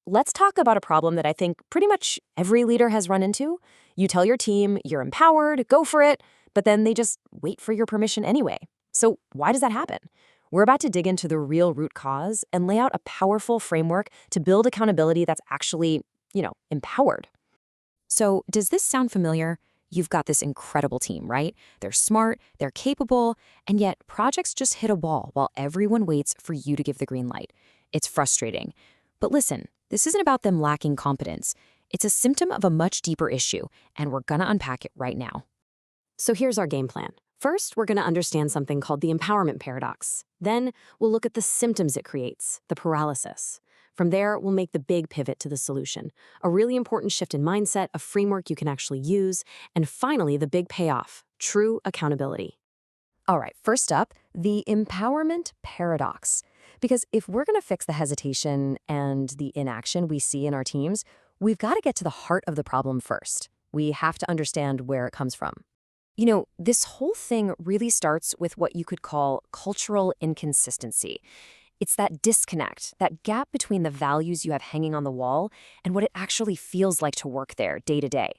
let's talk about a problem that I think pretty much every leader has run into. You tell your team you're empowered, go for it, but then they just wait for your permission anyway. So why does that happen? We're about to dig into the real root cause and lay out a powerful framework to build accountability that's actually, empowered. So does this sound familiar? You've got this incredible team, right? They're smart, they're capable, and yet projects just hit a wall while everyone waits for you to give the green light. It's frustrating. But listen, this isn't about them lacking competence. It's a symptom of a much deeper issue, and we're gonna unpack it right now. So here's our game plan. First, we're going to understand something called the empowerment paradox. Then, we'll look at the symptoms it creates, the paralysis. From there, we'll make the big pivot to the solution, a really important shift in mindset, a framework you can actually use, and finally, the big payoff, true accountability. All right, first up, the empowerment paradox. Because if we're going to fix the hesitation and the inaction we see in our teams, we've got to get to the heart of the problem first. We have to understand where it comes from. This whole thing really starts with what you could call cultural inconsistency. It's that disconnect, that gap between the values you have hanging on the wall and what it actually feels like to work there day to day.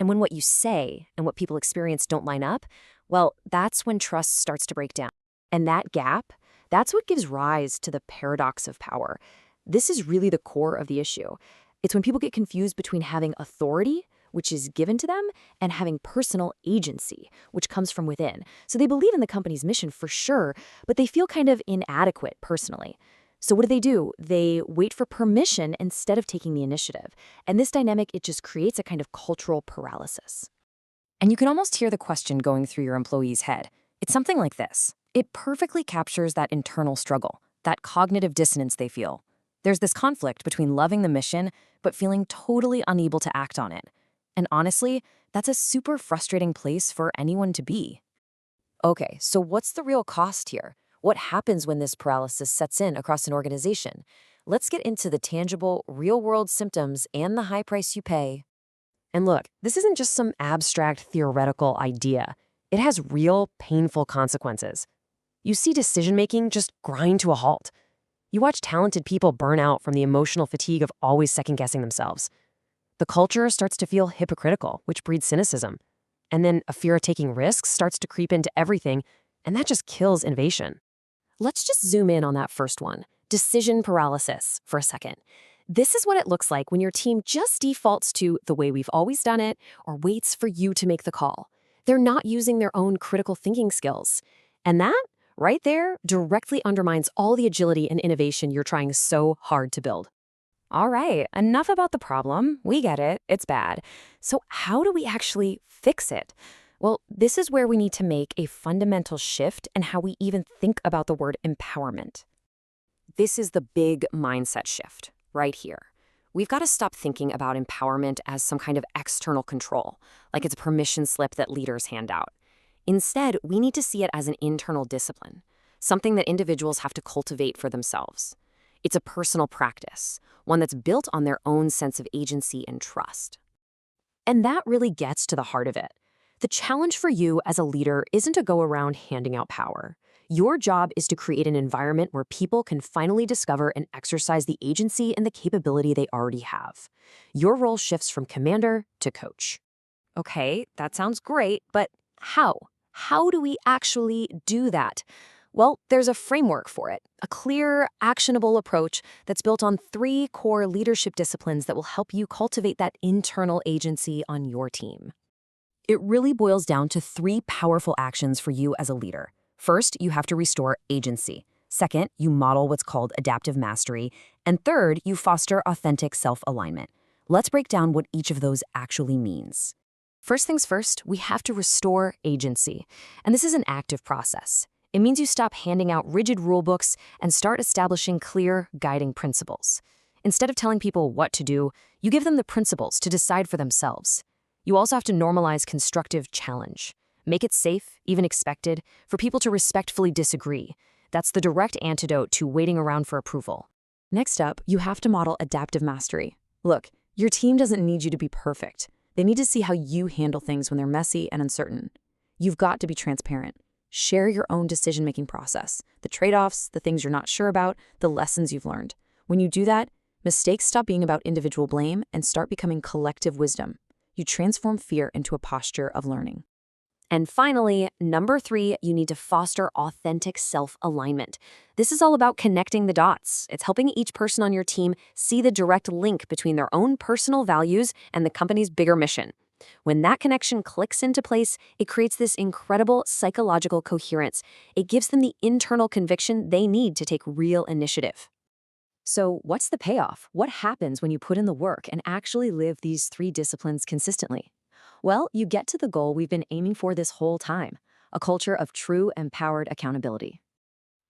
And when what you say and what people experience don't line up, well, that's when trust starts to break down. And that gap, that's what gives rise to the paradox of power. This is really the core of the issue. It's when people get confused between having authority, which is given to them, and having personal agency, which comes from within. So they believe in the company's mission for sure, but they feel kind of inadequate personally. So what do? They wait for permission instead of taking the initiative. And this dynamic, it just creates a kind of cultural paralysis. And you can almost hear the question going through your employee's head. It's something like this. It perfectly captures that internal struggle, that cognitive dissonance they feel. There's this conflict between loving the mission, but feeling totally unable to act on it. And honestly, that's a super frustrating place for anyone to be. Okay, so what's the real cost here? What happens when this paralysis sets in across an organization? Let's get into the tangible, real-world symptoms and the high price you pay. And look, this isn't just some abstract theoretical idea. It has real, painful consequences. You see decision-making just grind to a halt. You watch talented people burn out from the emotional fatigue of always second-guessing themselves. The culture starts to feel hypocritical, which breeds cynicism. And then a fear of taking risks starts to creep into everything, and that just kills innovation. Let's just zoom in on that first one, decision paralysis, for a second. This is what it looks like when your team just defaults to the way we've always done it or waits for you to make the call. They're not using their own critical thinking skills. And that, right there, directly undermines all the agility and innovation you're trying so hard to build. All right, enough about the problem. We get it. It's bad. So how do we actually fix it? Well, this is where we need to make a fundamental shift in how we even think about the word empowerment. This is the big mindset shift right here. We've got to stop thinking about empowerment as some kind of external control, like it's a permission slip that leaders hand out. Instead, we need to see it as an internal discipline, something that individuals have to cultivate for themselves. It's a personal practice, one that's built on their own sense of agency and trust. And that really gets to the heart of it. The challenge for you as a leader isn't to go around handing out power. Your job is to create an environment where people can finally discover and exercise the agency and the capability they already have. Your role shifts from commander to coach. Okay, that sounds great, but how? How do we actually do that? Well, there's a framework for it, a clear, actionable approach that's built on 3 core leadership disciplines that will help you cultivate that internal agency on your team. It really boils down to 3 powerful actions for you as a leader. First, you have to restore agency. Second, you model what's called adaptive mastery. And third, you foster authentic self-alignment. Let's break down what each of those actually means. First things first, we have to restore agency. And this is an active process. It means you stop handing out rigid rulebooks and start establishing clear, guiding principles. Instead of telling people what to do, you give them the principles to decide for themselves. You also have to normalize constructive challenge. Make it safe, even expected, for people to respectfully disagree. That's the direct antidote to waiting around for approval. Next up, you have to model adaptive mastery. Look, your team doesn't need you to be perfect. They need to see how you handle things when they're messy and uncertain. You've got to be transparent. Share your own decision-making process, the trade-offs, the things you're not sure about, the lessons you've learned. When you do that, Mistakes stop being about individual blame and start becoming collective wisdom. You transform fear into a posture of learning. And finally, number 3, you need to foster authentic self-alignment. This is all about connecting the dots. It's helping each person on your team see the direct link between their own personal values and the company's bigger mission. When that connection clicks into place, it creates this incredible psychological coherence. It gives them the internal conviction they need to take real initiative. So, what's the payoff? What happens when you put in the work and actually live these 3 disciplines consistently? Well, you get to the goal we've been aiming for this whole time, a culture of true empowered accountability.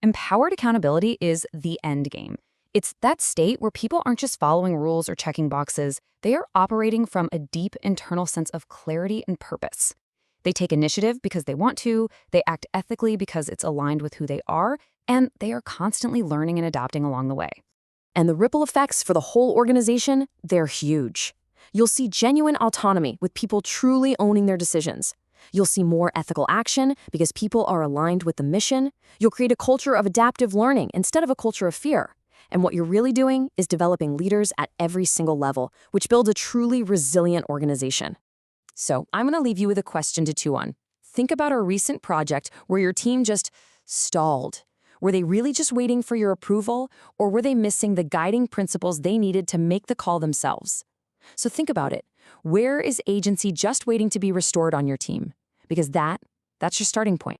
Empowered accountability is the end game. It's that state where people aren't just following rules or checking boxes, they are operating from a deep internal sense of clarity and purpose. They take initiative because they want to, they act ethically because it's aligned with who they are, and they are constantly learning and adapting along the way. And the ripple effects for the whole organization, they're huge. You'll see genuine autonomy with people truly owning their decisions. You'll see more ethical action because people are aligned with the mission. You'll create a culture of adaptive learning instead of a culture of fear. And what you're really doing is developing leaders at every single level, which builds a truly resilient organization. So I'm going to leave you with a question to chew on. Think about a recent project where your team just stalled. Were they really just waiting for your approval, or were they missing the guiding principles they needed to make the call themselves? So think about it. Where is agency just waiting to be restored on your team? Because that's your starting point.